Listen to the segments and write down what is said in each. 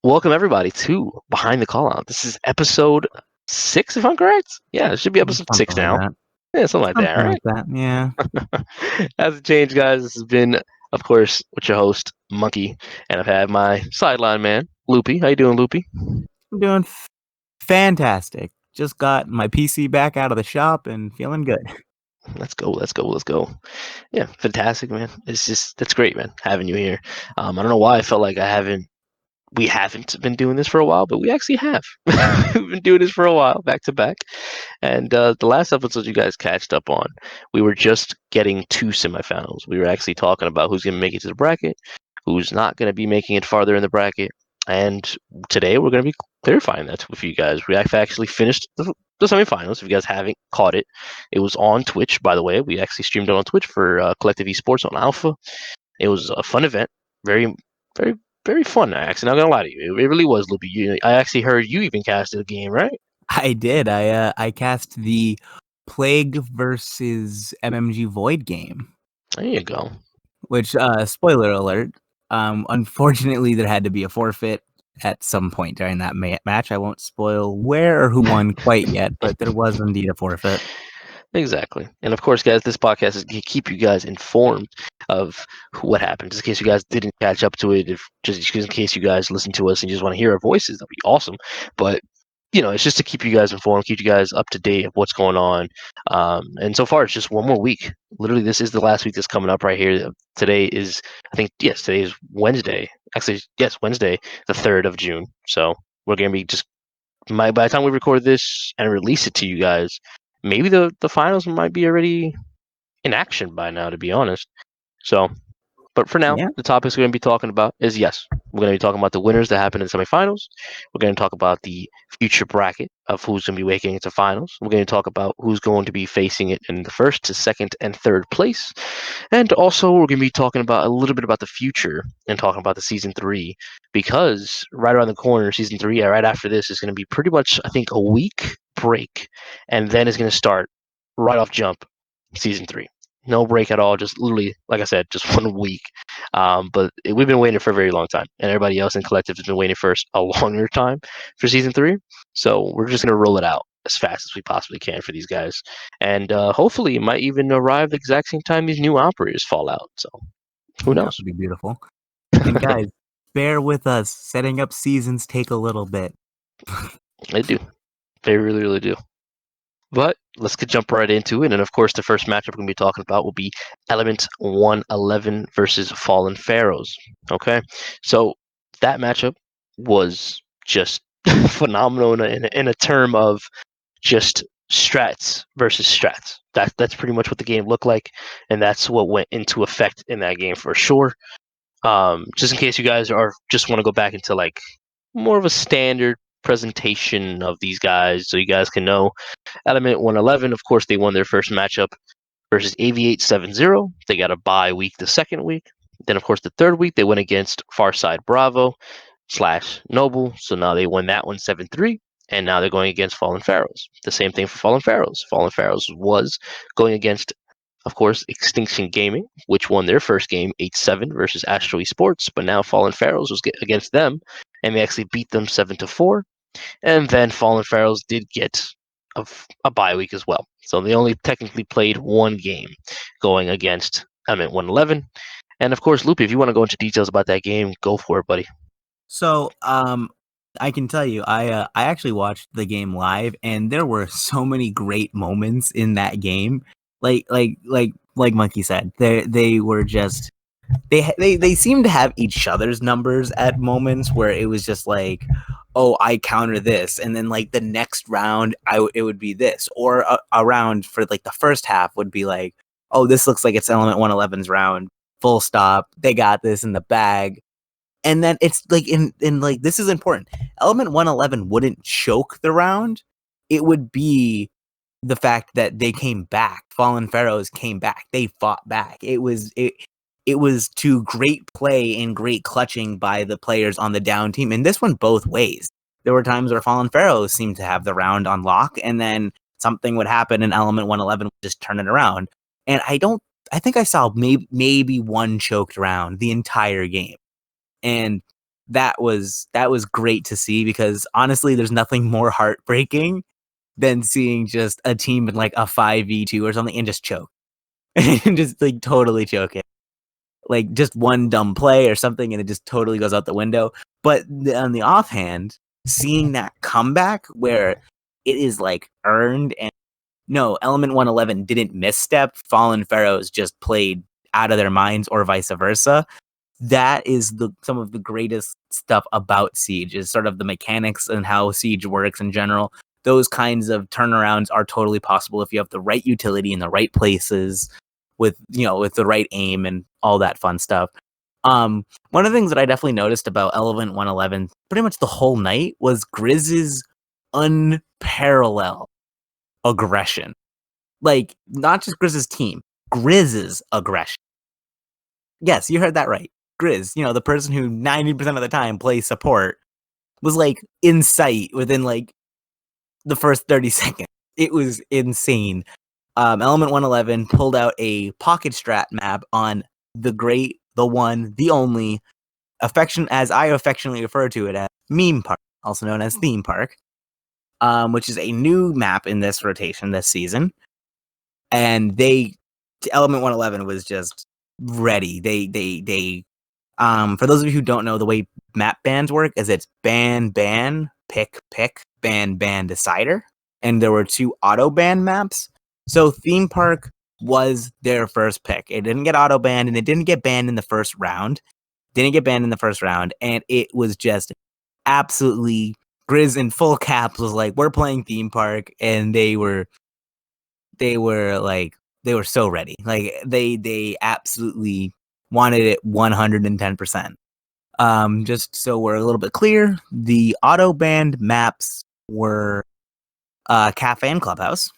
welcome everybody to Behind the Call Out. This is episode 6, if I'm correct. Yeah, it should be episode Something 6 like now. that. Yeah, something like that, Something right? like that. Yeah. Hasn't changed, guys. This has been, of course, with your host, Monkey, and I've had my sideline man, Loopy. How you doing, Loopy? I'm doing fantastic. Just got my PC back out of the shop and feeling good. Let's go. Yeah, fantastic, man. That's great, man, having you here. I don't know why I felt like we haven't been doing this for a while, but we actually have. We've been doing this for a while, back to back. And the last episode you guys catched up on, we were just getting to semifinals. We were actually talking about who's going to make it to the bracket, who's not going to be making it farther in the bracket. And today we're going to be clarifying that with you guys. We actually finished the semifinals. If you guys haven't caught it, it was on Twitch, by the way. We actually streamed it on Twitch for Collective eSports on Alpha. It was a fun event. Very, very, very fun, actually. Not going to lie to you. It really was, Loopy. I actually heard you even casted a game, right? I did. I cast the Plague versus MMG Void game, There you go. which spoiler alert. Unfortunately, there had to be a forfeit at some point during that match. I won't spoil where or who won quite yet, but there was indeed a forfeit. Exactly. And of course, guys, this podcast is to keep you guys informed of what happened. Just in case you guys didn't catch up to it, if just in case you guys listen to us and you just want to hear our voices, that'd be awesome. But it's just to keep you guys informed, keep you guys up to date of what's going on. And so far, it's just one more week. Literally, this is the last week that's coming up right here. Today is, today is Wednesday. Actually, yes, Wednesday, the 3rd of June. So we're going to be by the time we record this and release it to you guys, maybe the finals might be already in action by now, to be honest. So, but for now, Yeah. the topics we're going to be talking about is, yes, we're going to be talking about the winners that happened in the semifinals. We're going to talk about the future bracket of who's going to be making it to finals. We're going to talk about who's going to be facing it in the first to second and third place. And also, we're going to be talking about a little bit about the future and talking about the season 3, because right around the corner, season 3, right after this, is going to be pretty much, I think, a week break. And then it's going to start right off jump season 3. No break at all, just literally, like I said, just 1 week. But we've been waiting for a very long time, and everybody else in Collective has been waiting for a longer time for season 3. So we're just going to roll it out as fast as we possibly can for these guys. And hopefully it might even arrive the exact same time these new operators fall out. So who That knows? would be beautiful. And guys, bear with us. Setting up seasons take a little bit. They do. They really, really do. But let's jump right into it. And of course, the first matchup we're going to be talking about will be Element 111 versus Fallen Pharaohs. Okay. So that matchup was just phenomenal in a term of just strats versus strats. That's pretty much what the game looked like. And that's what went into effect in that game for sure. Just in case you guys just want to go back into like more of a standard presentation of these guys so you guys can know. Element 111, of course, they won their first matchup versus Aviate 7-0. They got a bye week the second week. Then, of course, the third week, they went against Farside Bravo / Noble. So now they won that one 7-3. And now they're going against Fallen Pharaohs. The same thing for Fallen Pharaohs. Fallen Pharaohs was going against, of course, Extinction Gaming, which won their first game 8-7 versus Astro Esports. But now Fallen Pharaohs was against them, and they actually beat them 7-4. And then Fallen Pharaohs did get a bye week as well. So they only technically played one game going against Element 111. And of course, Loopy, if you want to go into details about that game, go for it, buddy. So, I can tell you, I actually watched the game live, and there were so many great moments in that game. Like Monkey said, they were just they seemed to have each other's numbers at moments where it was just like, oh, I counter this, and then like the next round, it would be this, or a round for like the first half would be like, oh, this looks like it's Element 111's round. Full stop. They got this in the bag. And then it's like in like, this is important. Element 111 wouldn't choke the round. It would be the fact that they came back. Fallen Pharaohs came back. They fought back. It was to great play and great clutching by the players on the down team. And this one both ways. There were times where Fallen Pharaohs seemed to have the round on lock, and then something would happen and Element 111 would just turn it around. And I think I saw maybe one choked round the entire game. And that was great to see, because honestly, there's nothing more heartbreaking than seeing just a team in like a 5v2 or something and just choke. And just like totally choke it. Like just one dumb play or something and it just totally goes out the window. But on the offhand, seeing that comeback where it is like earned, and no, Element 111 didn't misstep, Fallen Pharaohs just played out of their minds, or vice versa. That is some of the greatest stuff about Siege, is sort of the mechanics and how Siege works in general. Those kinds of turnarounds are totally possible if you have the right utility in the right places, with the right aim and all that fun stuff. One of the things that I definitely noticed about Element 111 pretty much the whole night was Grizz's unparalleled aggression. Like, not just Grizz's team, Grizz's aggression. Yes, you heard that right. Grizz, the person who 90% of the time plays support, was like in sight within like the first 30 seconds. It was insane. Element 111 pulled out a pocket strat map on the great, the one, the only, as I affectionately refer to it as, Meme Park, also known as Theme Park, which is a new map in this rotation this season. And Element 111 was just ready. They for those of you who don't know, the way map bans work is it's ban, pick, ban, decider. And there were 2 auto ban maps. So Theme Park was their first pick. It didn't get auto banned, and it didn't get banned in the first round. And it was just absolutely, Grizz in full caps was like, we're playing Theme Park, and they were so ready. Like they absolutely wanted it 110%. Just so we're a little bit clear, the auto banned maps were Cafe and Clubhouse.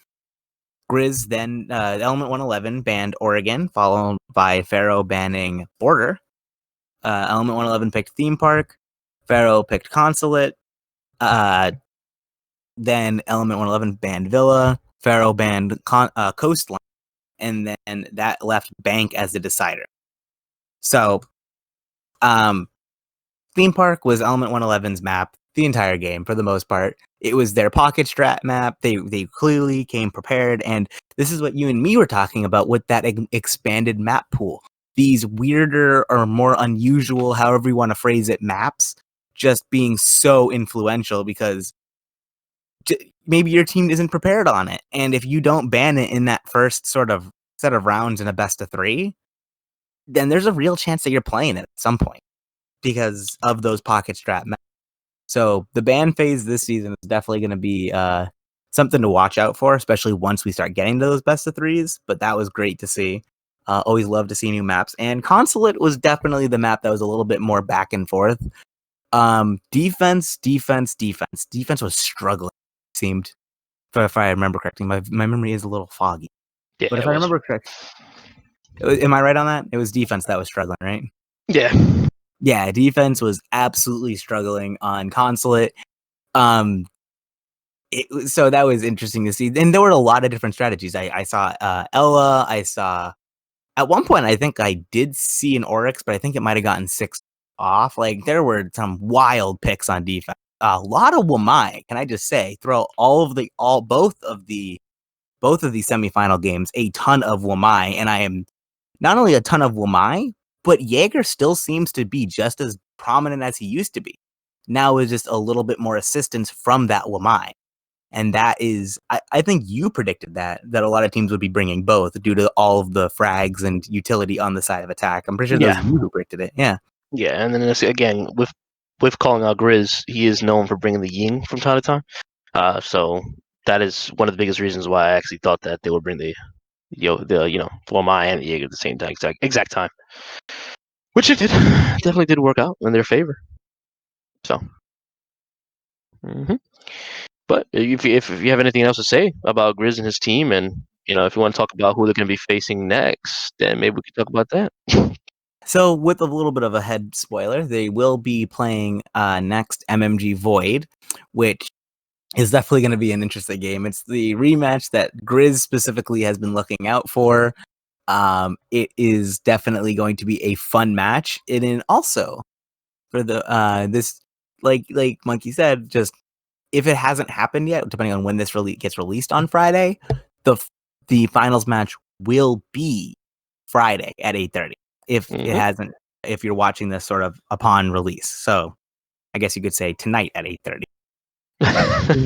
Grizz then Element 111 banned Oregon, followed by Pharaoh banning Border. Element 111 picked Theme Park. Pharaoh picked Consulate. Then Element 111 banned Villa. Pharaoh banned Coastline. And then that left Bank as the decider. So, Theme Park was Element 111's map the entire game for the most part. It was their pocket strat map. They clearly came prepared, and this is what you and me were talking about with that expanded map pool. These weirder or more unusual, however you want to phrase it, maps just being so influential because maybe your team isn't prepared on it. And if you don't ban it in that first sort of set of rounds in a best of 3, then there's a real chance that you're playing it at some point because of those pocket strat maps. So the ban phase this season is definitely going to be something to watch out for, especially once we start getting to those best of 3s. But that was great to see. Always love to see new maps. And Consulate was definitely the map that was a little bit more back and forth. Defense was struggling, it seemed. If I remember correctly, my memory is a little foggy. Yeah, but if I remember correctly, am I right on that? It was defense that was struggling, right? Yeah. Yeah, defense was absolutely struggling on Consulate. So that was interesting to see. And there were a lot of different strategies. I saw Ella. I saw, at one point, I think I did see an Oryx, but I think it might have gotten 6 off. Like, there were some wild picks on defense. A lot of Wamai, can I just say, throughout both of the semifinal games, a ton of Wamai. And I am not only a ton of Wamai, but Jaeger still seems to be just as prominent as he used to be. Now is just a little bit more assistance from that Wamai. And that is, I think you predicted that a lot of teams would be bringing both due to all of the frags and utility on the side of attack. I'm pretty sure those you who predicted it. Yeah. Yeah, and then again, with calling out Grizz, he is known for bringing the Ying from time to time. So that is one of the biggest reasons why I actually thought that they would bring the Wamai and the Jaeger at the same time, exact time, which it did. Definitely did work out in their favor. So, but if you have anything else to say about Grizz and his team, and if you want to talk about who they're going to be facing next, then maybe we could talk about that. So, with a little bit of a head spoiler, they will be playing next MMG Void, which is definitely going to be an interesting game. It's the rematch that Grizz specifically has been looking out for. It is definitely going to be a fun match. And also, for the this like Monkey said, just if it hasn't happened yet, depending on when this gets released on Friday, the finals match will be Friday at 8:30. If it hasn't, if you're watching this sort of upon release, so I guess you could say tonight at 8:30.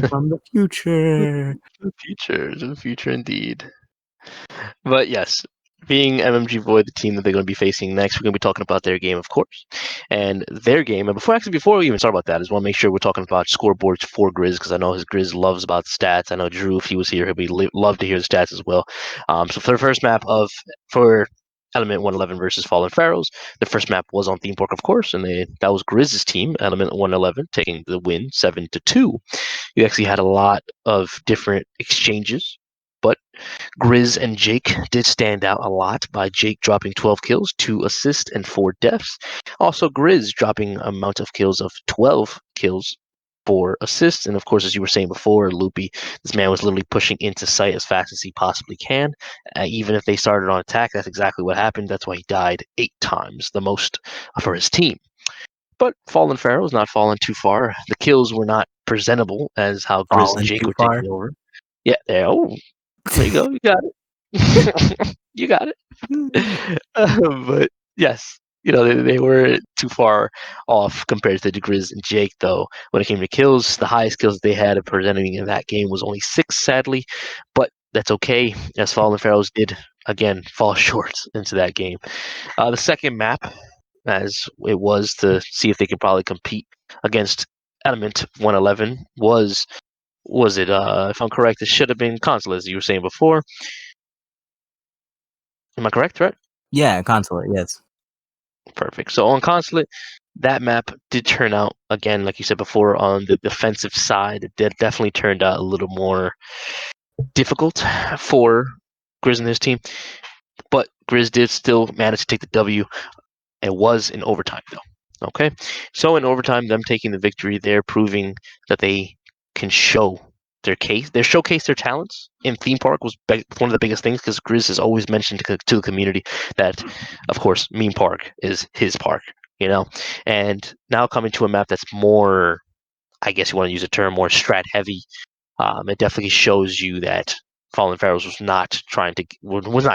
From the future. The future indeed. But yes, being MMG Void, the team that they're going to be facing next, we're going to be talking about their game, of course, and their game. And before we even start about that, I just want to make sure we're talking about scoreboards for Grizz, because I know his Grizz loves about stats. I know Drew, if he was here, he'd love to hear the stats as well. So for the first map for Element 111 versus Fallen Pharaohs, the first map was on Theme Park, of course, and that was Grizz's team, Element 111, taking the win 7-2. You actually had a lot of different exchanges, but Grizz and Jake did stand out a lot, by Jake dropping 12 kills, 2 assists, and 4 deaths. Also, Grizz dropping amount of kills of 12 kills, 4 assists, and of course, as you were saying before, Loopy, this man was literally pushing into sight as fast as he possibly can. Even if they started on attack, that's exactly what happened. That's why he died 8 times, the most for his team. But Fallen Pharaoh was not fallen too far. The kills were not presentable as how Grizz and Fallen Jake too were far. taking over. Yeah, there you go. You got it. You got it. But yes, they were too far off compared to the Grizz and Jake, though. When it came to kills, the highest kills they had of presenting in that game was only 6, sadly. But that's okay, as Fallen Pharaohs did, again, fall short into that game. The second map, as it was to see if they could probably compete against Element 111, was it, if I'm correct, it should have been Consulate, as you were saying before. Am I correct, right? Yeah, Consulate, yes. Perfect. So on Consulate, that map did turn out, again, like you said before, on the defensive side. It definitely turned out a little more difficult for Grizz and his team. But Grizz did still manage to take the W. It was in overtime, though. Okay? So in overtime, them taking the victory, they're proving that they can show their case. They showcase their talents in Theme Park was one of the biggest things, because Grizz has always mentioned to the community that, of course, Meme Park is his park, and now coming to a map that's more, I guess you want to use a term, more strat heavy. It definitely shows you that Fallen Pharaohs was not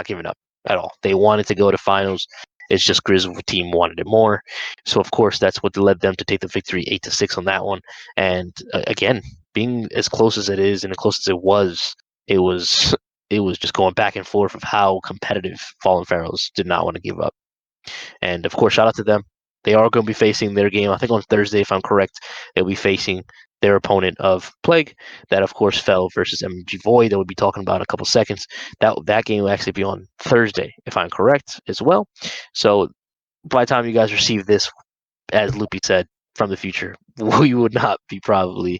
giving up at all. They wanted to go to finals. It's just Grizz team wanted it more. So of course that's what led them to take the victory 8-6 on that one. And again, being as close as it is and as close as it was it was just going back and forth of how competitive Fallen Pharaohs did not want to give up. And of course, shout out to them. They are going to be facing their game, I think on Thursday, if I'm correct. They'll be facing their opponent of Plague. That, of course, fell versus MMG Void, that we'll be talking about in a couple seconds. That game will actually be on Thursday, if I'm correct, as well. So by the time you guys receive this, as Loopy said, from the future, we would not be probably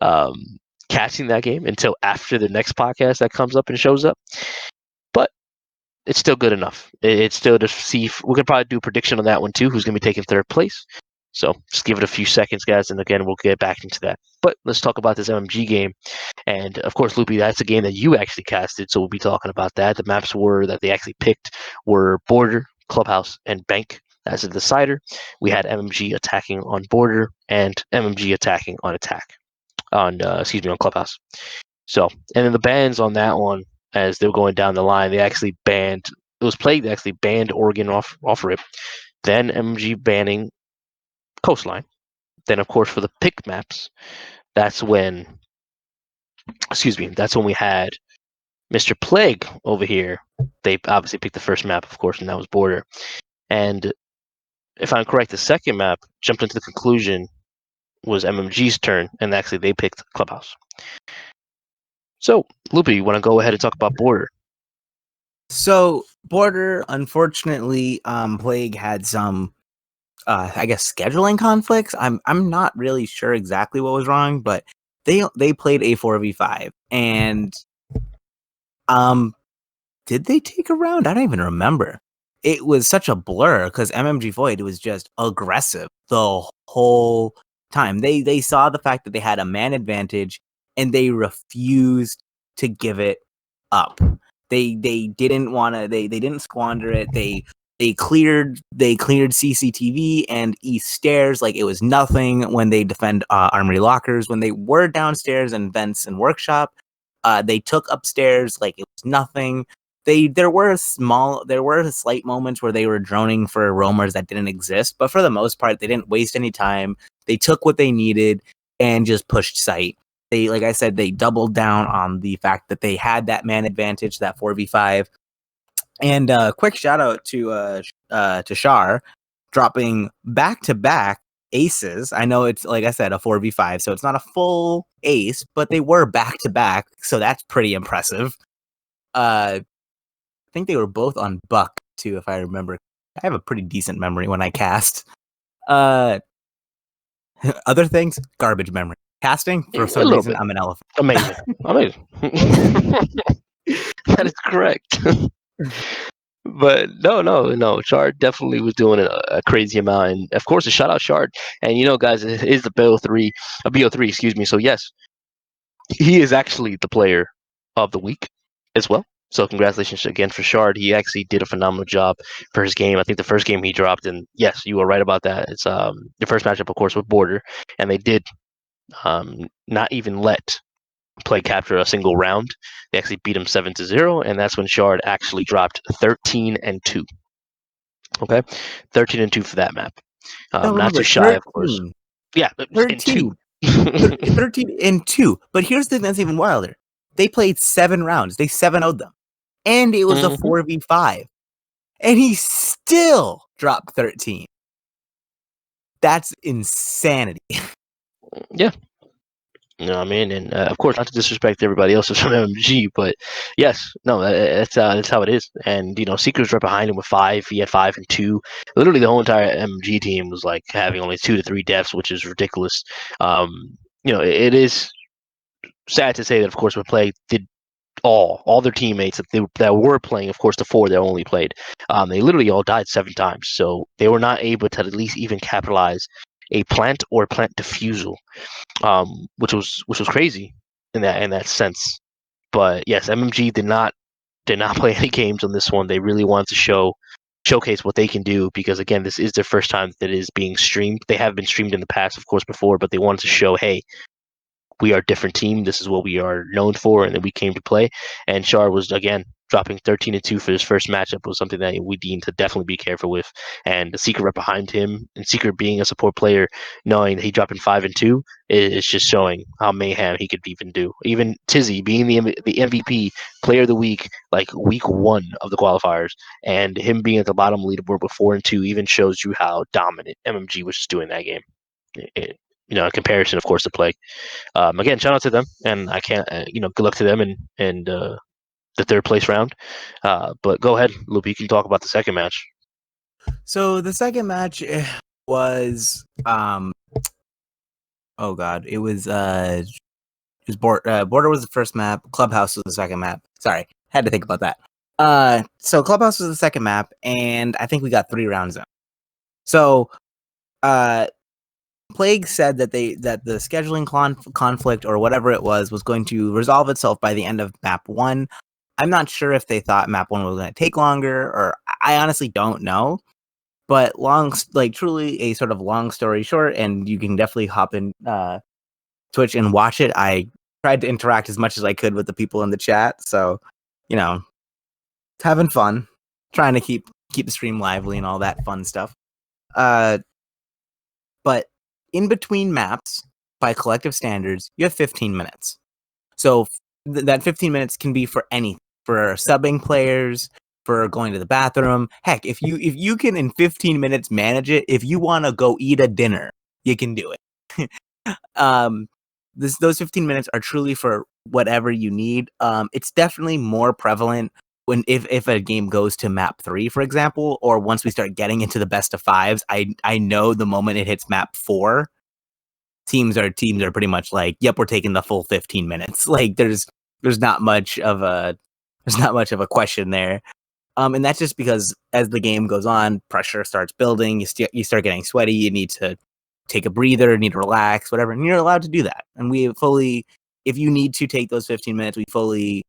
um, catching that game until after the next podcast that comes up and shows up. But it's still good enough. It's still to see. We could probably do a prediction on that one too. Who's going to be taking third place? So just give it a few seconds, guys, and again we'll get back into that. But let's talk about this MMG game, and of course, Loopy, that's a game that you actually casted, so we'll be talking about that. The maps that they actually picked were Border, Clubhouse, and Bank as a decider. We had MMG attacking on Border and MMG attacking on on Clubhouse. So, and then the bans on that one, as they were going down the line, they actually banned. It was Plague that actually banned Oregon off rip. Then MG banning Coastline. Then, of course, for the pick maps, that's when we had Mr. Plague over here. They obviously picked the first map, of course, and that was Border. And if I'm correct, the second map jumped into the conclusion was MMG's turn, and actually they picked Clubhouse. So, Loopy, you want to go ahead and talk about Border? So Border, unfortunately, Plague had some, I guess, scheduling conflicts. I'm not really sure exactly what was wrong, but they played a 4v5, and did they take a round? I don't even remember. It was such a blur because MMG Void was just aggressive the whole time. They saw the fact that they had a man advantage and they refused to give it up. They didn't want to. They didn't squander it. They They cleared CCTV and East Stairs like it was nothing when they defend Armory Lockers. When they were downstairs in Vents and Workshop, they took upstairs like it was nothing. There were slight moments where they were droning for roamers that didn't exist, but for the most part, they didn't waste any time. They took what they needed and just pushed site. They, like I said, they doubled down on the fact that they had that man advantage, that 4v5. And quick shout out to Shar dropping back to back aces. I know it's, like I said, a 4v5, so it's not a full ace, but they were back to back, so that's pretty impressive. I think they were both on Buck too, if I remember. I have a pretty decent memory when I cast. Other things, garbage memory. Casting, for some reason, I'm an elephant. Amazing. That is correct. But no. Shard definitely was doing a crazy amount, and of course, a shout out Shard. And guys, it is the BO3, excuse me. So yes, he is actually the player of the week as well. So congratulations again for Shard. He actually did a phenomenal job for his game. I think the first game he dropped, and yes, you were right about that. It's the first matchup, of course, with Border, and they did not even let play capture a single round. They actually beat him 7-0, and that's when Shard actually dropped 13-2. Okay, 13-2 for that map. Not too shy, 13. Of course. Yeah, 13. 13-2. But here's the thing that's even wilder. They played 7 rounds. They 7-0'd them. And it was a 4v5. And he still dropped 13. That's insanity. Yeah. You know what I mean? And of course, not to disrespect everybody else from MMG, but yes, no, that's how it is. And Seeker's right behind him with 5. He had 5 and 2. Literally, the whole entire MMG team was like having only 2 to 3 deaths, which is ridiculous. It is sad to say that, of course, when play did all their teammates that were playing, of course, the 4 that only played, they literally all died 7 times. So they were not able to at least even capitalize a plant or plant defusal. Which was crazy in that sense. But yes, MMG did not play any games on this one. They really wanted to showcase what they can do, because again, this is their first time that it is being streamed. They have been streamed in the past, of course, before, but they wanted to show, hey, we are a different team. This is what we are known for, and then we came to play. And Char was, again, dropping 13-2 for his first matchup was something that we deemed to definitely be careful with. And the Secret right behind him, and Secret being a support player, knowing that he dropping 5-2 is just showing how mayhem he could even do. Even Tizzy being the MVP player of the week, like week 1 of the qualifiers, and him being at the bottom leaderboard with 4-2 even shows you how dominant MMG was just doing that game. In comparison, of course, to Plague. Again, shout out to them, and I can't, good luck to them and the 3rd place round. But go ahead, Loopy, you can talk about the second match. So the second match was, oh god, it was Border was the first map, Clubhouse was the second map. Sorry, had to think about that. So Clubhouse was the second map, and I think we got 3 rounds in. So, Plague said that the scheduling conflict or whatever it was going to resolve itself by the end of map 1. I'm not sure if they thought map 1 was going to take longer, or I honestly don't know. But truly a sort of long story short, and you can definitely hop in Twitch and watch it. I tried to interact as much as I could with the people in the chat, so having fun, trying to keep the stream lively and all that fun stuff. But in between maps, by collective standards, you have 15 minutes. So that 15 minutes can be for anything, for subbing players, for going to the bathroom. Heck, if you can in 15 minutes manage it, if you want to go eat a dinner, you can do it. Those 15 minutes are truly for whatever you need. It's definitely more prevalent when if a game goes to map 3, for example, or once we start getting into the best of 5s. I know the moment it hits map 4, teams are pretty much like, yep, we're taking the full 15 minutes. Like there's not much of a question there. And that's just because as the game goes on, pressure starts building. You start getting sweaty. You need to take a breather, need to relax, whatever. And you're allowed to do that. And we fully, if you need to take those 15 minutes, we fully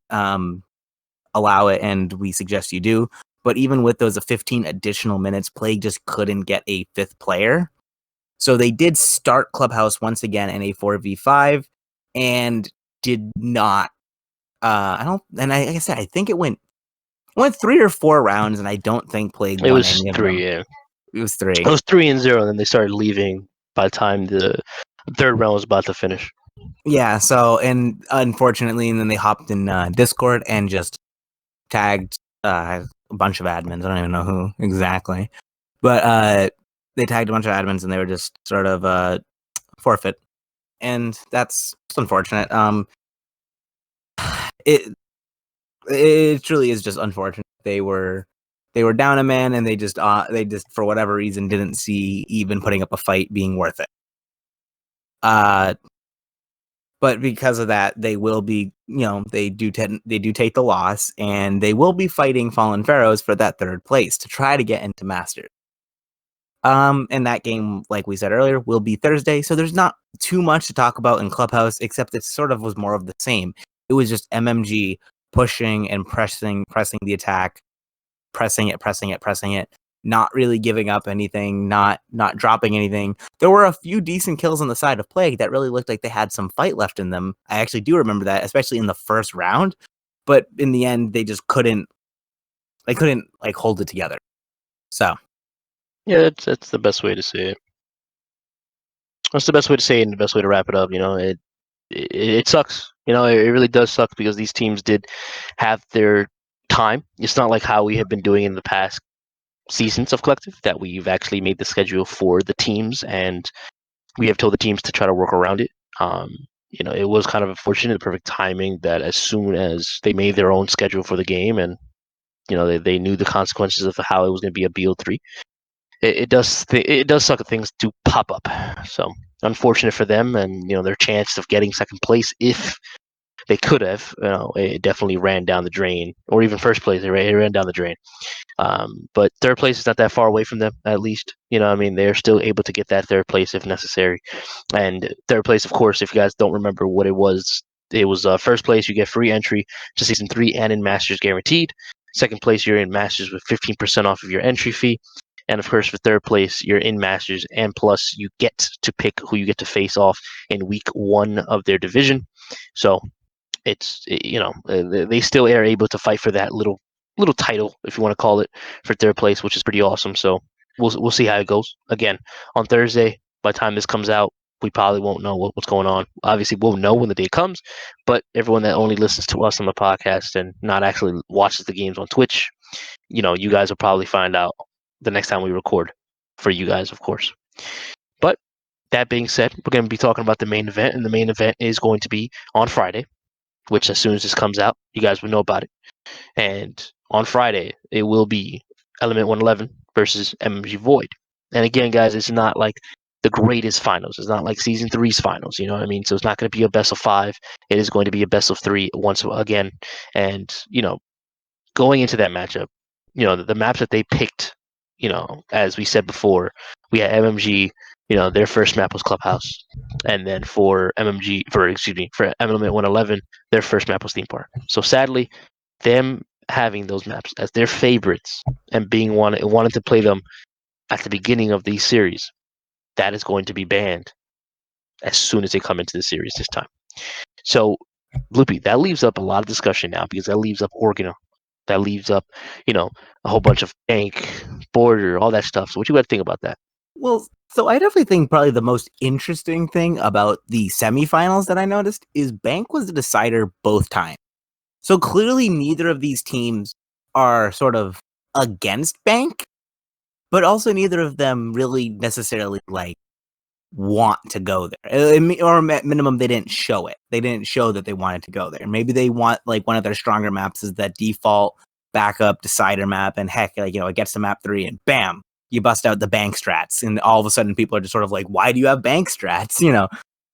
allow it, and we suggest you do. But even with those 15 additional minutes, Plague just couldn't get a fifth player. So they did start Clubhouse once again in a 4v5 and did not. Like I said, I think it went 3 or 4 rounds, and I don't think Plague It won was any of 3, them. yeah. It was 3. It was 3-0, and then they started leaving by the time the third round was about to finish. Yeah, so, and unfortunately, and then they hopped in Discord and just tagged a bunch of admins. I don't even know who exactly. But they tagged a bunch of admins, and they were just sort of forfeit. And that's unfortunate. It truly is just unfortunate. They were down a man, and they just for whatever reason didn't see even putting up a fight being worth it. But because of that, they will be, they do take the loss, and they will be fighting Fallen Pharaohs for that third place to try to get into Masters. And that game, like we said earlier, will be Thursday, so there's not too much to talk about in Clubhouse, except it sort of was more of the same. It was just MMG pushing and pressing the attack, pressing it, not really giving up anything, not dropping anything. There were a few decent kills on the side of Plague that really looked like they had some fight left in them. I actually do remember that, especially in the first round, but in the end they just couldn't like hold it together. So yeah, that's the best way to say it. That's the best way to say it, and the best way to wrap it up. It sucks. It really does suck, because these teams did have their time. It's not like how we have been doing in the past seasons of Collective, that we've actually made the schedule for the teams, and we have told the teams to try to work around it. It was kind of unfortunate, the perfect timing, that as soon as they made their own schedule for the game, and they knew the consequences of how it was going to be a BO3. It does suck that things do pop up. So unfortunate for them, and their chance of getting second place, if they could have, it definitely ran down the drain, or even first place, it ran down the drain. But third place is not that far away from them, at least. They're still able to get that third place if necessary. And third place, of course, if you guys don't remember what it was first place, you get free entry to Season 3 and in Masters guaranteed. Second place, you're in Masters with 15% off of your entry fee. And of course, for third place, you're in Masters, and plus you get to pick who you get to face off in week 1 of their division. So they still are able to fight for that little title, if you want to call it, for third place, which is pretty awesome. So we'll see how it goes. Again, on Thursday, by the time this comes out, we probably won't know what's going on. Obviously, we'll know when the day comes, but everyone that only listens to us on the podcast and not actually watches the games on Twitch, you guys will probably find out the next time we record, for you guys, of course. But that being said, we're going to be talking about the main event, and the main event is going to be on Friday, which as soon as this comes out, you guys will know about it. And on Friday, it will be Element 111 versus MMG Void. And again, guys, it's not like the greatest finals. It's not like Season 3's finals, you know what I mean? So it's not going to be a best of 5. It is going to be a best of 3 once again. And, going into that matchup, the maps that they picked, as we said before, we had MMG, their first map was Clubhouse. And then for Element 111, their first map was Theme Park. So sadly, them having those maps as their favorites and wanting to play them at the beginning of these series, that is going to be banned as soon as they come into the series this time. So, Loopy, that leaves up a lot of discussion now, because that leaves up Oregon, that leaves up, a whole bunch of Bank, Border, all that stuff. So what you got to think about that? Well, so I definitely think probably the most interesting thing about the semifinals that I noticed is Bank was the decider both times. So clearly neither of these teams are sort of against Bank, but also neither of them really necessarily want to go there. Or at minimum, they didn't show it. They didn't show that they wanted to go there. Maybe they want one of their stronger maps is that default backup decider map, and heck, it gets to map 3 and bam, you bust out the Bank strats, and all of a sudden people are just sort of like, why do you have Bank strats?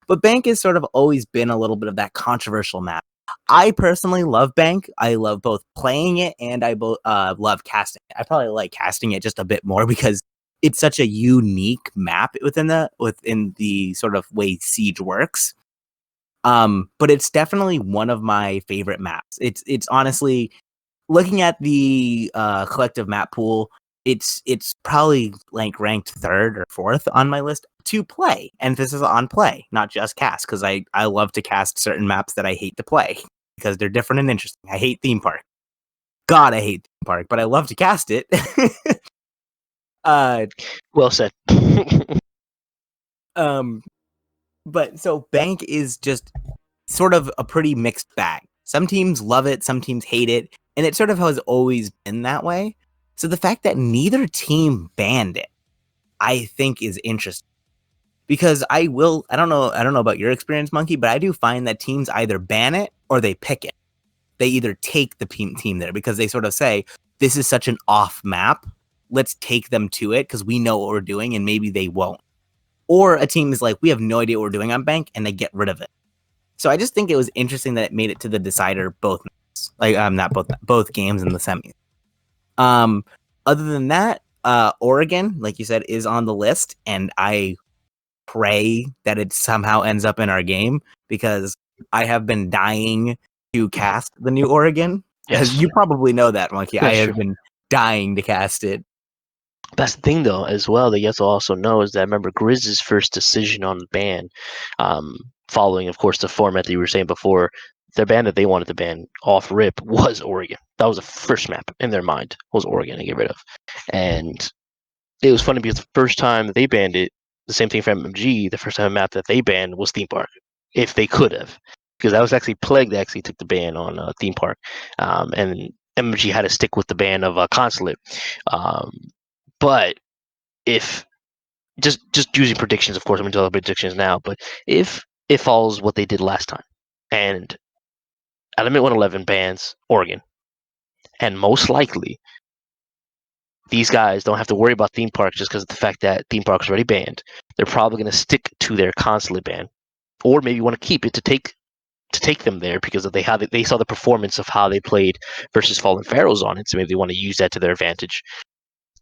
But Bank has sort of always been a little bit of that controversial map. I personally love Bank. I love both playing it, and I love casting it. I probably like casting it just a bit more because it's such a unique map within the sort of way Siege works. But it's definitely one of my favorite maps. It's honestly, looking at the collective map pool, it's probably like ranked third or fourth on my list to play. Emphasis on play, not just cast, because I love to cast certain maps that I hate to play because they're different and interesting. I hate theme park. God, I hate theme park, but I love to cast it. Well said. But so Bank is just sort of a pretty mixed bag. Some teams love it, some teams hate it, and it sort of has always been that way. So the fact that neither team banned it, I think is interesting. Because I don't know about your experience, Monkey, but I do find that teams either ban it or they pick it. They either take the team there because they sort of say, this is such an off map. Let's take them to it because we know what we're doing and maybe they won't. Or a team is like, we have no idea what we're doing on Bank and they get rid of it. So I just think it was interesting that it made it to the decider both nights. Like not both games in the semis. Other than that, Oregon, like you said, is on the list, and I pray that it somehow ends up in our game because I have been dying to cast the new Oregon. As Yes, you probably know that, Monkey. I that's have true. been dying to cast it. That's the thing, though, as well, that you have to also know is that, remember, Grizz's first decision on the ban, following, of course, the format that you were saying before, their ban that they wanted to ban off rip was Oregon. That was the first map in their mind, was Oregon to get rid of. And it was funny because the first time that they banned it, the same thing for MMG, the first time a map that they banned was Theme Park, if they could have. Because that was actually Plague that actually took the ban on Theme Park. And MMG had to stick with the ban of Consulate. Um, but if just using predictions, of course, I'm going to tell the predictions now, but if it follows what they did last time, and Element 111 bans Oregon, and most likely these guys don't have to worry about theme parks just because of the fact that theme parks are already banned. They're probably going to stick to their consulate ban, or maybe want to keep it to take them there because of they saw the performance of how they played versus Fallen Pharaohs on it, so maybe they want to use that to their advantage.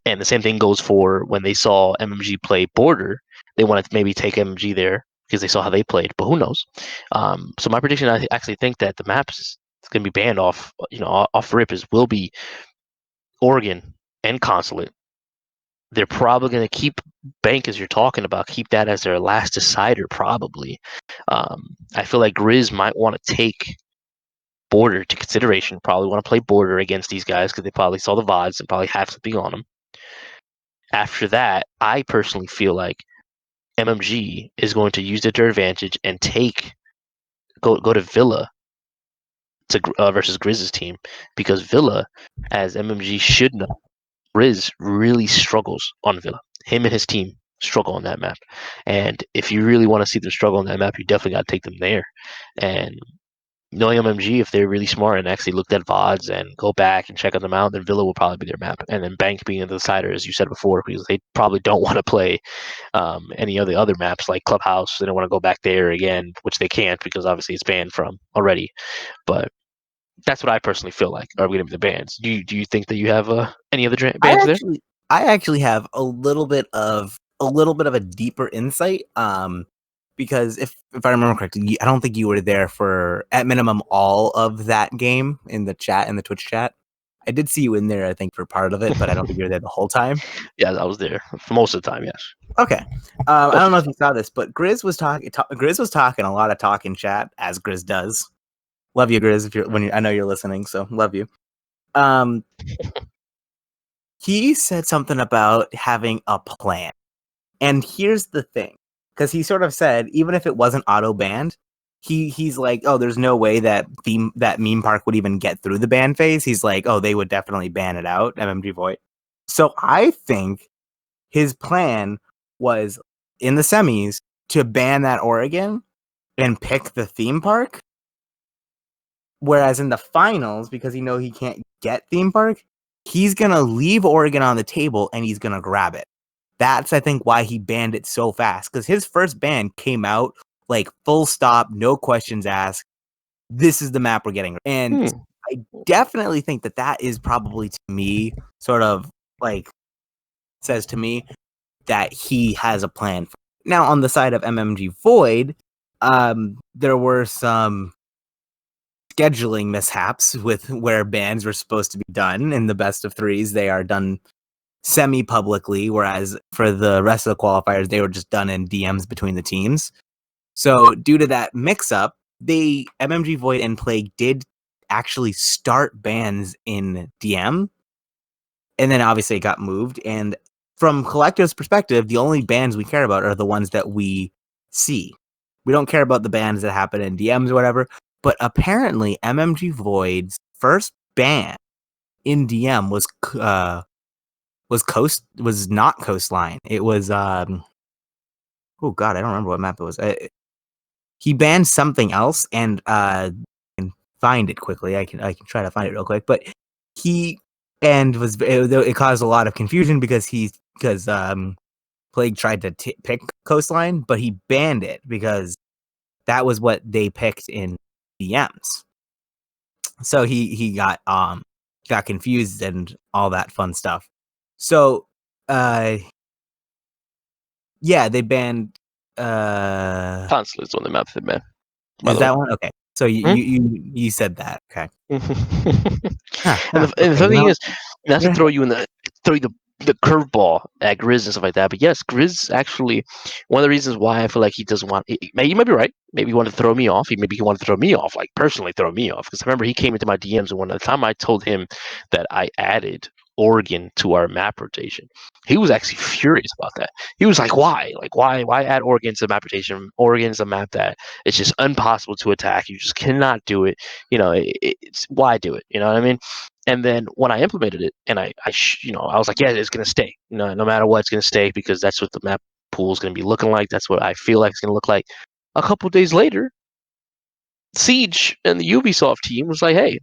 And the same thing goes for when they saw MMG play Border. They wanted to maybe take MMG there because they saw how they played, but who knows? So my prediction, I actually think that the maps is going to be banned off, off rip will be Oregon and Consulate. They're probably going to keep Bank, as you're talking about, keep that as their last decider, probably. I feel like Grizz might want to take Border to consideration, probably want to play Border against these guys because they probably saw the VODs and probably have something on them. After that, I personally feel like MMG is going to use it to their advantage and go to Villa to versus Grizz's team, because Villa, as MMG should know, Grizz really struggles on Villa. Him and his team struggle on that map, and if you really want to see them struggle on that map, you definitely got to take them there. And knowing MMG, if they're really smart and actually looked at VODs and go back and check them out, then Villa will probably be their map. And then Bank being the decider, as you said before, because they probably don't want to play any of the other maps like Clubhouse. They don't want to go back there again, which they can't because obviously it's banned from already. But that's what I personally feel like are going to be the bans. Do you think that you have any other I bans there? actually I actually have a little bit of a deeper insight. Because if I remember correctly, I don't think you were there for at minimum all of that game in the Twitch chat. I did see you in there, I think, for part of it, but I don't think you were there the whole time. Yeah, I was there for most of the time. Yes. Okay. I Most don't of know the if time. you saw this, but Grizz was talking. Grizz was talking a lot of talk in chat, as Grizz does. Love you, Grizz. I know you're listening, so love you. Um, he said something about having a plan, and here's the thing, because he sort of said even if it wasn't auto banned, he's like, oh, there's no way that that meme park would even get through the ban phase. He's like, oh, they would definitely ban it out, MMG Void. So I think his plan was in the semis to ban that Oregon and pick the theme park. Whereas in the finals, because he can't get theme park, he's gonna leave Oregon on the table and he's gonna grab it. That's, I think, why he banned it so fast. Because his first ban came out like full stop, no questions asked. This is the map we're getting, and Hmm. I definitely think that is probably, to me, sort of like says to me that he has a plan. Now, on the side of MMG Void, there were some scheduling mishaps with where bans were supposed to be done. In the best of threes, they are done semi-publicly, whereas for the rest of the qualifiers, they were just done in DMs between the teams. So due to that mix-up, MMG Void and Plague did actually start bans in DM, and then obviously it got moved. And from Collective's perspective, the only bans we care about are the ones that we see. We don't care about the bans that happen in DMs or whatever. But apparently, MMG Void's first ban in DM was not Coastline. It was oh god, I don't remember what map it was. He banned something else, and can find it quickly. I can try to find it real quick. But he it caused a lot of confusion because Plague tried to pick Coastline, but he banned it because that was what they picked in DMs. So he got confused and all that fun stuff. So yeah, they banned Consulate's on the map, man. Is that one? Okay. So you said that. Okay. And the funny thing is, not to throw you the curveball at Grizz and stuff like that, but yes, Grizz actually, one of the reasons why I feel like he doesn't want, you might be right, maybe he wanted to throw me off, maybe he wanted to throw me off, like personally throw me off, because I remember he came into my DMs and one of the time I told him that I added Oregon to our map rotation. He was actually furious about that. He was like, why? Like, why add Oregon to the map rotation? Oregon's a map that it's just impossible to attack. You just cannot do it. You know, it's why do it? You know what I mean? And then when I implemented it, and I was like, yeah, it's gonna stay. You know, no matter what, it's gonna stay because that's what the map pool is gonna be looking like. That's what I feel like it's gonna look like. A couple days later, Siege and the Ubisoft team was like, hey,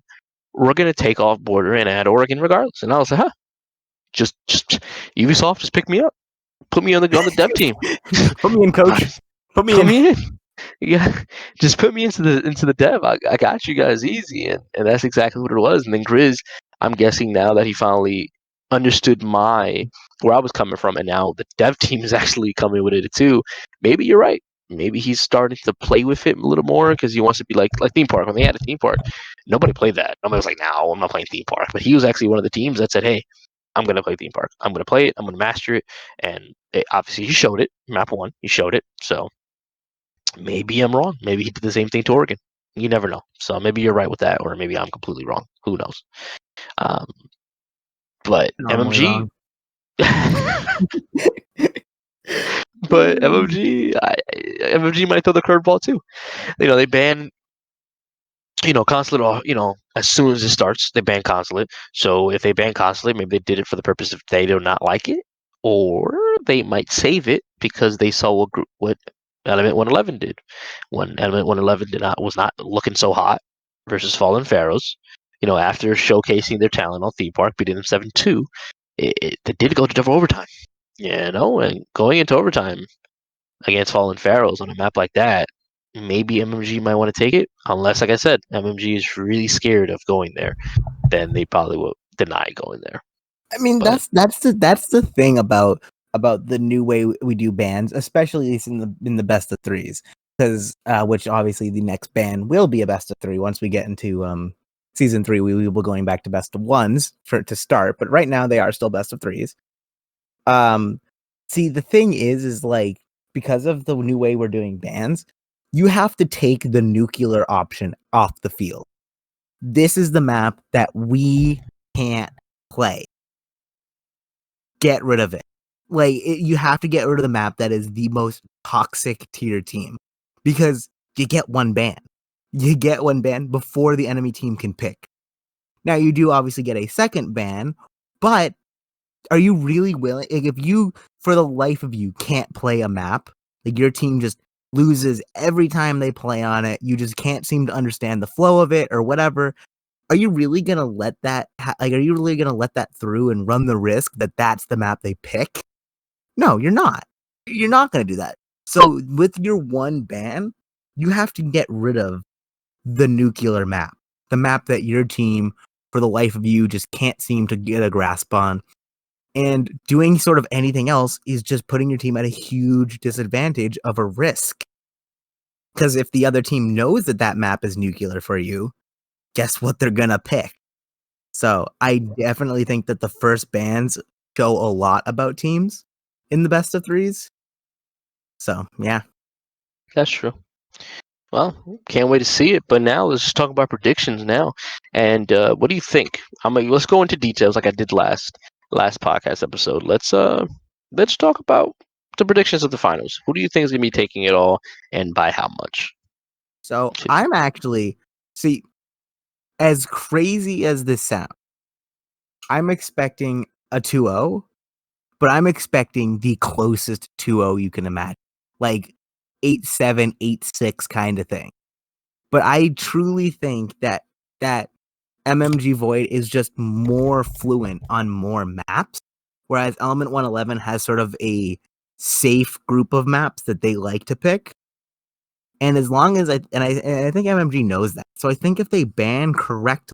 we're gonna take off Border and add Oregon regardless. And I was like, huh, just Ubisoft, just pick me up, put me on the dev team, put me in, coach, put me in. Yeah, just put me into the dev. I got you guys easy, and that's exactly what it was. And then Grizz, I'm guessing now that he finally understood where I was coming from, and now the dev team is actually coming with it too. Maybe you're right. Maybe he's starting to play with it a little more because he wants to be like theme park. When they had a theme park, nobody played that. Nobody was like, "No, I'm not playing theme park." But he was actually one of the teams that said, "Hey, I'm gonna play theme park. I'm gonna play it. I'm gonna master it." And obviously, he showed it. Map 1, he showed it. So maybe I'm wrong. Maybe he did the same thing to Oregon. You never know. So maybe you're right with that, or maybe I'm completely wrong. Who knows? But Normally MMG might throw the curveball too. You know, they ban, Consulate, as soon as it starts, they ban Consulate. So if they ban Consulate, maybe they did it for the purpose of they do not like it, or they might save it because they saw what Element 111 did. When Element 111 was not looking so hot versus Fallen Pharaohs, after showcasing their talent on Theme Park, beating them 7-2, they did go to double overtime. And going into overtime against Fallen Pharaohs on a map like that, maybe MMG might want to take it. Unless, like I said, MMG is really scared of going there, then they probably will deny going there. I mean, that's the thing about the new way we do bans, especially in the best of threes, because which obviously the next ban will be a best of 3 once we get into season 3. We will be going back to best of 1s to start, but right now they are still best of 3s. See, the thing is like, because of the new way we're doing bans, you have to take the nuclear option off the field. This is the map that we can't play. Get rid of it. You have to get rid of the map that is the most toxic to your team, because you get one ban. You get one ban before the enemy team can pick. Now, you do obviously get a second ban, but are you really willing? Like, if you, for the life of you, can't play a map, like your team just loses every time they play on it, you just can't seem to understand the flow of it or whatever, are you really gonna let that? Are you really gonna let that through and run the risk that that's the map they pick? No, you're not. You're not gonna do that. So with your one ban, you have to get rid of the nuclear map, the map that your team, for the life of you, just can't seem to get a grasp on. And doing sort of anything else is just putting your team at a huge disadvantage of a risk. Because if the other team knows that that map is nuclear for you, guess what they're gonna pick. So I definitely think that the first bans show a lot about teams in the best of threes. So yeah. That's true. Well, can't wait to see it. But now let's just talk about predictions now. And what do you think? Let's go into details like I did last podcast episode. Let's talk about the predictions of the finals. Who do you think is gonna be taking it all, and by how much? So I'm actually see, as crazy as this sounds, I'm expecting a 2-0, but I'm expecting the closest 2-0 you can imagine. Like 8-7, 8-6 kind of thing. But I truly think that MMG Void is just more fluent on more maps, whereas Element 111 has sort of a safe group of maps that they like to pick. And as long as I think MMG knows that. So I think if they ban correctly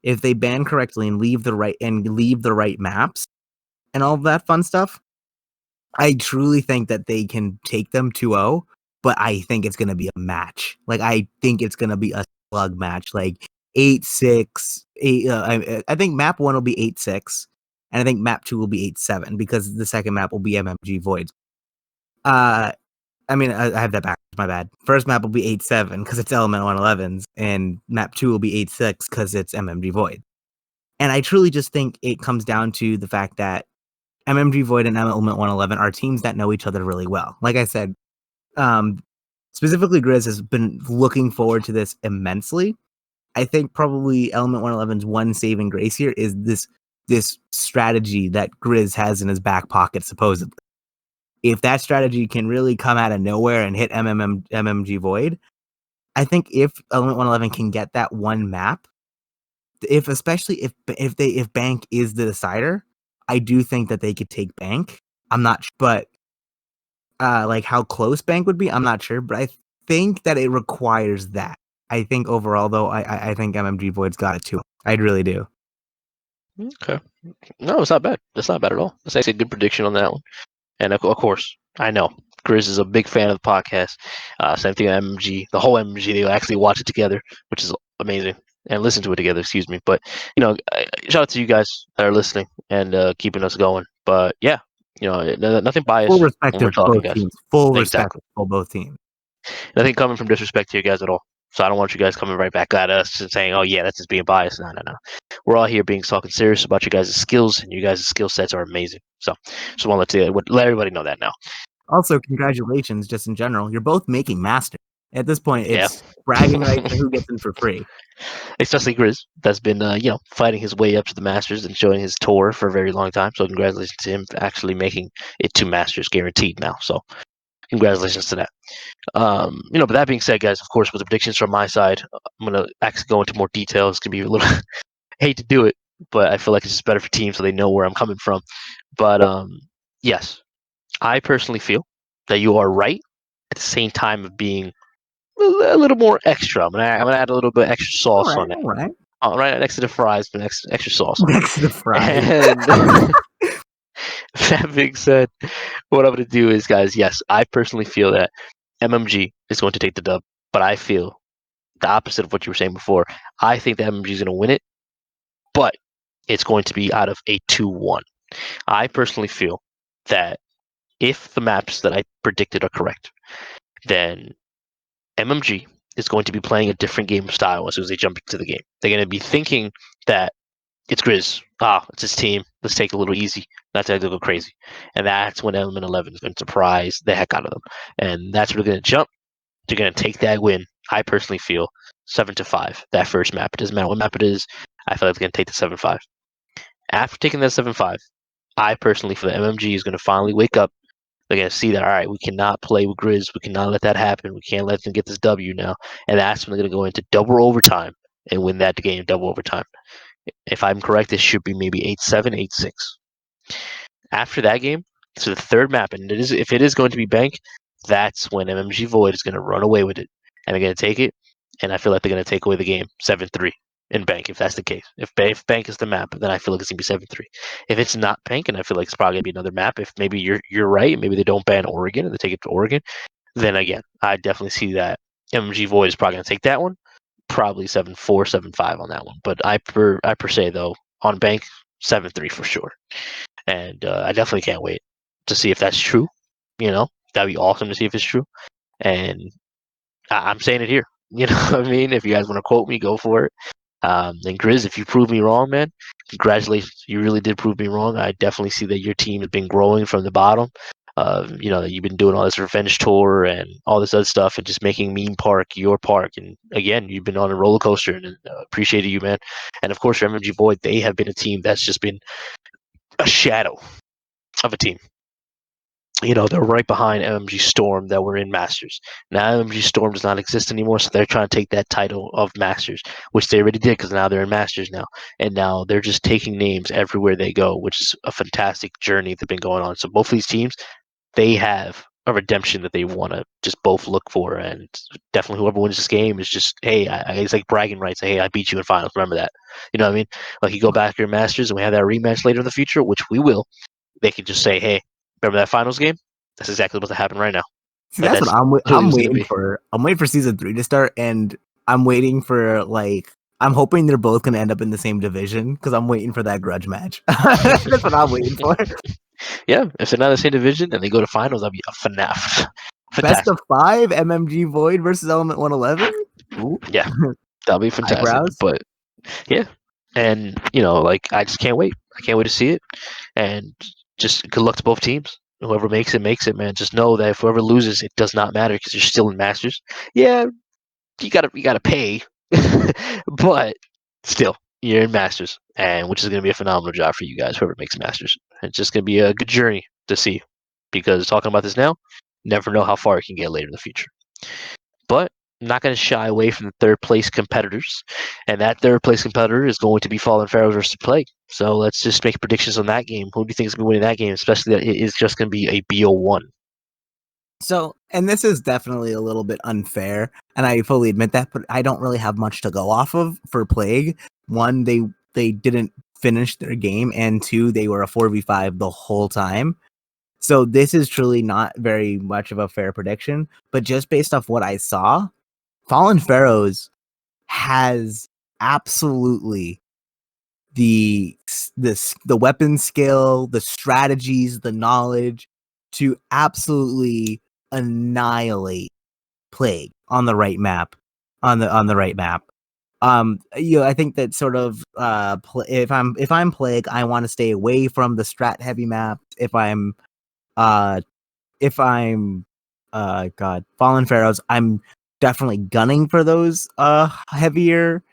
and leave the right maps and all of that fun stuff, I truly think that they can take them 2-0, but I think it's going to be a match. Like I think it's going to be a slug match, like 8-6, 8 I think map 1 will be 8-6 and I think map 2 will be 8-7 because the second map will be MMG Void. I have that backwards. My bad. First map will be 8-7 because it's Element 111s, and map 2 will be 8-6 because it's MMG Void. And I truly just think it comes down to the fact that MMG Void and Element 111 are teams that know each other really well. Like I said, specifically Grizz has been looking forward to this immensely. I think probably Element 111's one saving grace here is this strategy that Grizz has in his back pocket, supposedly. If that strategy can really come out of nowhere and hit MMG Void, I think if Element 111 can get that one map, especially if Bank is the decider, I do think that they could take Bank. I'm not sure, but like how close Bank would be, I'm not sure, but I think that it requires that. I think overall, though, I think MMG Void's got it too. I really do. Okay. No, it's not bad. That's not bad at all. That's actually a good prediction on that one. And of course, I know Grizz is a big fan of the podcast. Same thing with MMG. The whole MMG, they actually watch it together, which is amazing, and listen to it together. Excuse me. But shout out to you guys that are listening and keeping us going. But yeah, nothing Full biased respect when we're of talking, both guys. teams. Full respect Exactly. for both teams. Nothing coming from disrespect to you guys at all. So I don't want you guys coming right back at us and saying, "Oh yeah, that's just being biased." No, no, no. We're all here being talking serious about you guys' skills, and you guys' skill sets are amazing. So just want to let everybody know that now. Also, congratulations, just in general. You're both making master. At this point, Yeah. it's bragging rights and who gets in for free. Especially Grizz, that's been fighting his way up to the Masters and showing his tour for a very long time. So congratulations to him for actually making it to Masters guaranteed now. So congratulations to that. But that being said, guys, of course, with the predictions from my side, I'm gonna actually go into more details. It's gonna be a little hate to do it, but I feel like it's just better for teams so they know where I'm coming from. But yes, I personally feel that you are right at the same time of being a little more extra. I'm gonna add a little bit extra sauce on it. All right. Right next to the fries, but extra sauce on it. Next to the fries. And that being said, what I'm gonna do is, guys, yes, I personally feel that MMG is going to take the dub, but I feel the opposite of what you were saying before. I think that MMG is going to win it, but it's going to be out of a 2-1. I personally feel that if the maps that I predicted are correct, then MMG is going to be playing a different game style as soon as they jump into the game. They're going to be thinking that it's Grizz. It's his team. Let's take it a little easy. Not to go crazy. And that's when Element 11 is going to surprise the heck out of them. And that's where they're going to jump. They're going to take that win. I personally feel 7-5. That first map. It doesn't matter what map it is. I feel like they're going to take the 7-5. After taking that 7-5, I personally feel that MMG is going to finally wake up. They're going to see that, all right, we cannot play with Grizz. We cannot let that happen. We can't let them get this W now. And that's when they're going to go into double overtime and win that game double overtime. If I'm correct, this should be maybe 8-7, 8-6. After that game, so the third map, and if it is going to be Bank, that's when MMG Void is going to run away with it. And they're going to take it, and I feel like they're going to take away the game 7-3 in Bank, if that's the case. If Bank is the map, then I feel like it's going to be 7-3. If it's not Bank, and I feel like it's probably going to be another map, if maybe you're right, maybe they don't ban Oregon and they take it to Oregon, then again, I definitely see that MMG Void is probably going to take that one. probably 7-4, 7-5 on that one. But I per se though on bank 7-3 for sure, and I definitely can't wait to see if that's true. That'd be awesome to see if it's true, and I'm saying it here. You know what I mean? If you guys want to quote me, go for it. And Grizz, if you prove me wrong, man, congratulations. You really did prove me wrong. I definitely see that your team has been growing from the bottom. That you've been doing all this revenge tour and all this other stuff and just making Meme Park your park. And again, you've been on a roller coaster and appreciated you, man. And of course, your MMG Void, they have been a team that's just been a shadow of a team. They're right behind MMG Storm that were in Masters. Now MMG Storm does not exist anymore, so they're trying to take that title of Masters, which they already did because now they're in Masters now. And now they're just taking names everywhere they go, which is a fantastic journey that's been going on. So both of these teams, they have a redemption that they want to just both look for. And definitely whoever wins this game is just, hey, it's like bragging rights. Hey, I beat you in finals. Remember that. You know what I mean? Like you go back to your Masters and we have that rematch later in the future, which we will. They can just say, "Hey, remember that finals game? That's exactly what's happening right now." See, And that's what that's really I'm what's gonna waiting be. for. I'm waiting for season 3 to start, and I'm waiting for I'm hoping they're both gonna end up in the same division because I'm waiting for that grudge match. That's what I'm waiting for. Yeah, if they're not in the same division and they go to finals, that'd be a FNAF. Best Fantastic. of 5, MMG Void versus Element 111. Ooh. Yeah, that'd be fantastic. Eyebrows. But yeah, and I just can't wait. I can't wait to see it. And just good luck to both teams. Whoever makes it, man. Just know that if whoever loses, it does not matter because you're still in Masters. Yeah, you gotta pay, but still, you're in Masters, and which is gonna be a phenomenal job for you guys. Whoever makes Masters, it's just gonna be a good journey to see. Because talking about this now, never know how far it can get later in the future. But I'm not going to shy away from the third place competitors, and that third place competitor is going to be Fallen Pharaohs versus Plague. So let's just make predictions on that game. Who do you think is going to win that game? Especially that it is just going to be a BO1. So, and this is definitely a little bit unfair, and I fully admit that, but I don't really have much to go off of for Plague. One, they didn't finish their game, and two, they were a 4v5 the whole time. So this is truly not very much of a fair prediction, but just based off what I saw, Fallen Pharaohs has absolutely the weapon skill, the strategies, the knowledge to absolutely annihilate Plague on the right map, on the right map. I think that sort of if I'm Plague, I want to stay away from the strat heavy map. Uh if I'm God, Fallen Pharaohs, I'm definitely gunning for those heavier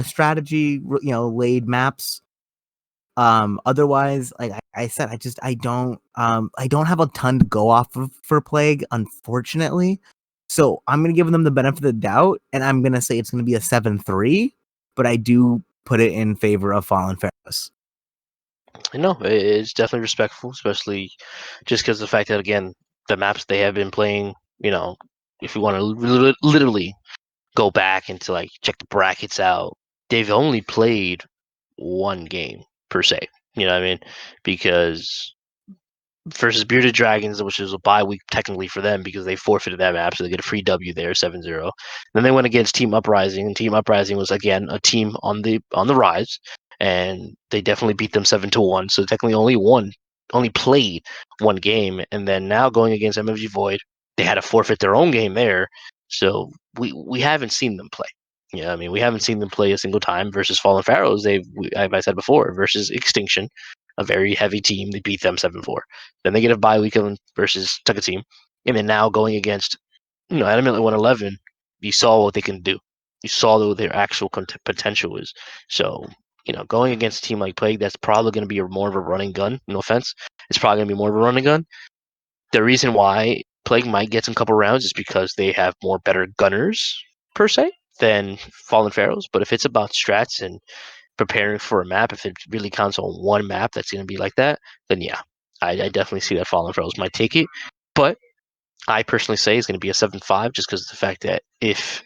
strategy, laid maps. Otherwise, like I said, I don't have a ton to go off of for Plague, unfortunately. So I'm gonna give them the benefit of the doubt, and I'm gonna say it's gonna be a 7-3, but I do put it in favor of Fallen Pharaohs. No, it's definitely respectful, especially just because of the fact that, again, the maps they have been playing, if you want to literally go back and to check the brackets out, they've only played one game per se. You know what I mean? Because versus Bearded Dragons, which is a bye week technically for them because they forfeited that map, so they get a free W there, 7-0. Then they went against Team Uprising, and Team Uprising was again a team on the rise, and they definitely beat them 7-1. So technically only played one game, and then now going against MMG Void, they had to forfeit their own game there. So we haven't seen them play. Yeah, I mean, we haven't seen them play a single time versus Fallen Pharaohs. As I said before, versus Extinction, a very heavy team. They beat them 7-4. Then they get a bye week versus Tucker team, and then now going against Adamantly 111, you saw what they can do. You saw what their actual potential is. So going against a team like Plague, that's probably going to be more of a running gun. No offense, it's probably going to be more of a running gun. The reason why Plague might get some couple rounds is because they have more better gunners per se than Fallen Pharaohs. But if it's about strats and preparing for a map, if it really counts on one map that's going to be like that, then yeah, I definitely see that Fallen Pharaohs might take it. But I personally say it's going to be a 7-5 just because of the fact that if,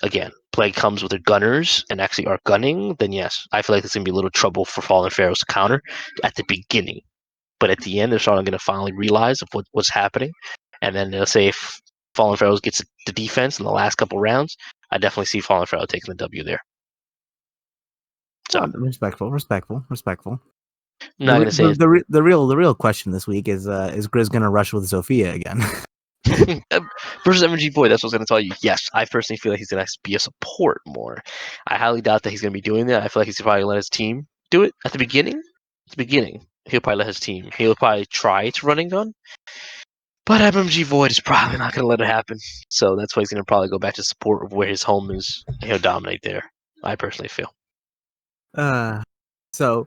again, Plague comes with their gunners and actually are gunning, then yes, I feel like it's going to be a little trouble for Fallen Pharaohs to counter at the beginning. But at the end, they're starting going to finally realize of what's happening. And then they'll say if Fallen Pharaohs gets the defense in the last couple rounds, I definitely see Fallen Pharaoh taking the W there. So Respectful. I'm not gonna say The real question this week is Grizz gonna rush with Sophia again? versus MMG Void. That's what I was gonna tell you. Yes, I personally feel like he's gonna be a support more. I highly doubt that he's gonna be doing that. I feel like he's probably let his team do it at the beginning. He'll probably let his team. He'll probably try to run and gun. But MMG Void is probably not going to let it happen. So that's why he's going to probably go back to support of where his home is. And he'll dominate there. I personally feel. So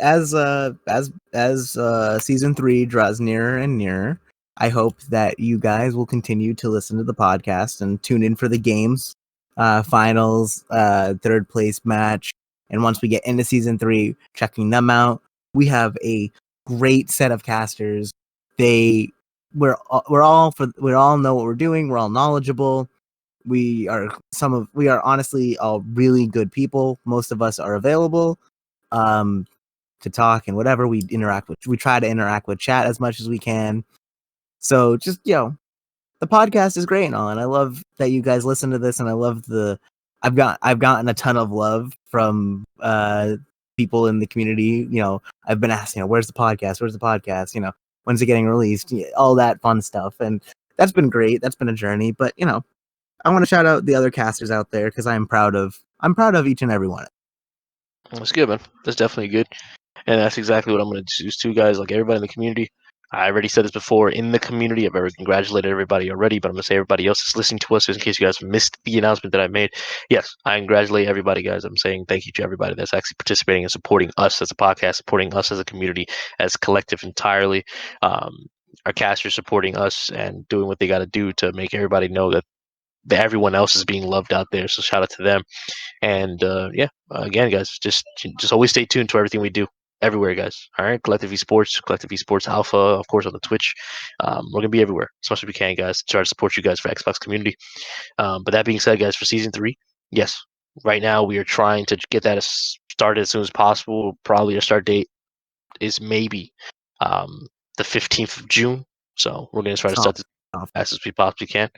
as season 3 draws nearer and nearer, I hope that you guys will continue to listen to the podcast and tune in for the games, finals, third place match, and once we get into season 3, checking them out. We have a great set of casters. We all know what we're doing. We're all knowledgeable. We are honestly all really good people. Most of us are available to talk and whatever. We try to interact with chat as much as we can. So just, the podcast is great and all, and I love that you guys listen to this, and I love I've gotten a ton of love from people in the community. I've been asking, where's the podcast? When's it getting released? All that fun stuff, and that's been great. That's been a journey, but I want to shout out the other casters out there because I'm proud of each and every one. That's good, man. That's definitely good. And that's exactly what I'm going to do too, guys. Like everybody in the community. I already said this before in the community. I've already congratulated everybody already, but I'm going to say everybody else is listening to us just in case you guys missed the announcement that I made. Yes, I congratulate everybody, guys. I'm saying thank you to everybody that's actually participating and supporting us as a podcast, supporting us as a community, as a collective entirely. Our casters supporting us and doing what they got to do to make everybody know that everyone else is being loved out there. So shout out to them. And again, guys, just always stay tuned to everything we do everywhere, guys. All right, Collective Esports Alpha, of course, on the Twitch. We're gonna be everywhere as much as we can, guys. Try to support you guys for Xbox community. But that being said, guys, for season 3, yes, right now we are trying to get that started as soon as possible. Probably our start date is maybe the 15th of June. So we're gonna try to start this as fast as we possibly can.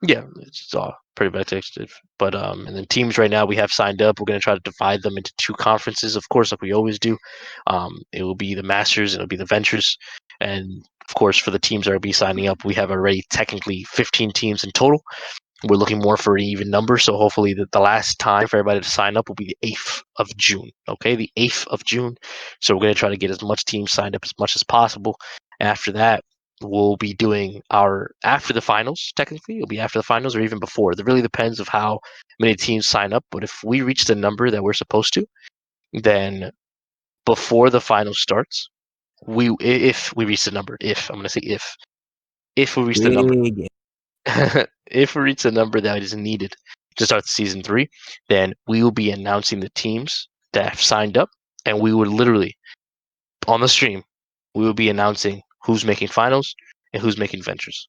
Yeah, it's all pretty much texted. But and then teams right now we have signed up. We're going to try to divide them into 2 conferences, of course, like we always do. It will be the Masters and it'll be the Ventures. And of course, for the teams that will be signing up, we have already technically 15 teams in total. We're looking more for an even number, so hopefully the last time for everybody to sign up will be the 8th of June. Okay, the 8th of June. So we're going to try to get as much teams signed up as much as possible. After that, we'll be doing our after the finals. Technically, it'll be after the finals or even before. It really depends of how many teams sign up. But if we reach the number that we're supposed to, then before the final starts, if we reach the number, if we reach the number, if we reach the number that is needed to start season 3, then we will be announcing the teams that have signed up, and we would literally on the stream, we will be announcing who's making finals and who's making ventures.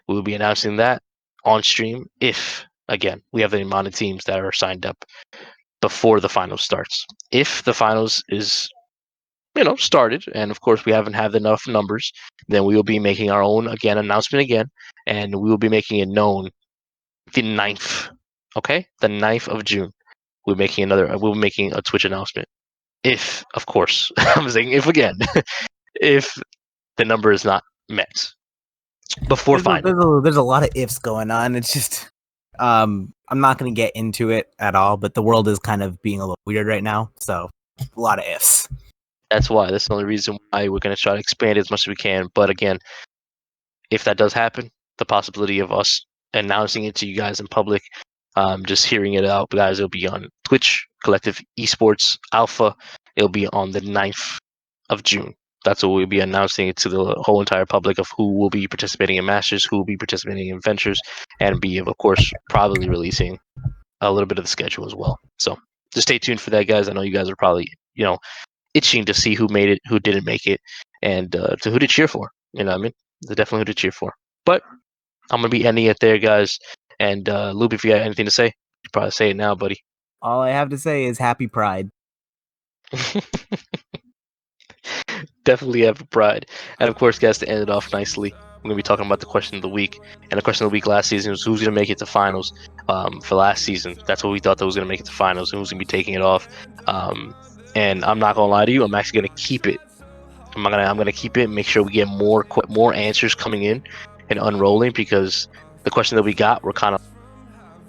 We will be announcing that on stream if, again, we have the amount of teams that are signed up before the finals starts. If the finals is, started, and of course we haven't had enough numbers, then we will be making our own, announcement again, and we will be making it known the 9th, okay? The 9th of June. We're making a Twitch announcement. If, of course, I'm saying if again, if the number is not met before final. There's a lot of ifs going on. It's just, I'm not going to get into it at all, but the world is kind of being a little weird right now. So a lot of ifs. That's the only reason why we're going to try to expand it as much as we can. But again, if that does happen, the possibility of us announcing it to you guys in public, just hearing it out, guys, it'll be on Twitch, Collective Esports Alpha. It'll be on the 9th of June. That's what we'll be announcing it to the whole entire public of who will be participating in Masters, who will be participating in Ventures, and be, of course, probably releasing a little bit of the schedule as well. So just stay tuned for that, guys. I know you guys are probably, itching to see who made it, who didn't make it, and to who to cheer for. You know what I mean? They're definitely who to cheer for. But I'm going to be ending it there, guys. And Loopy, if you got anything to say, you probably say it now, buddy. All I have to say is happy Pride. Definitely have pride. And of course, guys, to end it off nicely, We're gonna be talking about the question of the week. And the question of the week last season was who's gonna make it to finals for last season. That's what we thought that was gonna make it to finals and who's gonna be taking it off. And I'm not gonna lie to you, I'm actually gonna keep it. I'm gonna keep it. Make sure we get more answers coming in and unrolling because the question that we got were kind of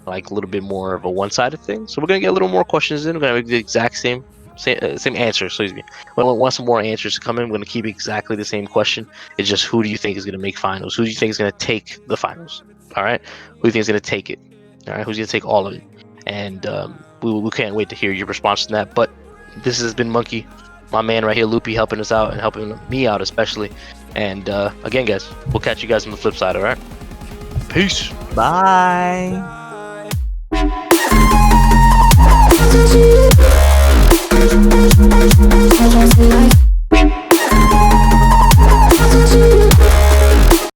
like a little bit more of a one-sided thing. So we're gonna get a little more questions in. We're gonna make the exact same answer. Excuse me. We want some more answers to come in. We're gonna keep exactly the same question. It's just who do you think is gonna make finals? Who do you think is gonna take the finals? All right. Who do you think is gonna take it? All right. Who's gonna take all of it? And we can't wait to hear your response to that. But this has been Monkey, my man right here, Loopy, helping us out and helping me out especially. And again, guys, we'll catch you guys on the flip side. All right. Peace. Bye. Like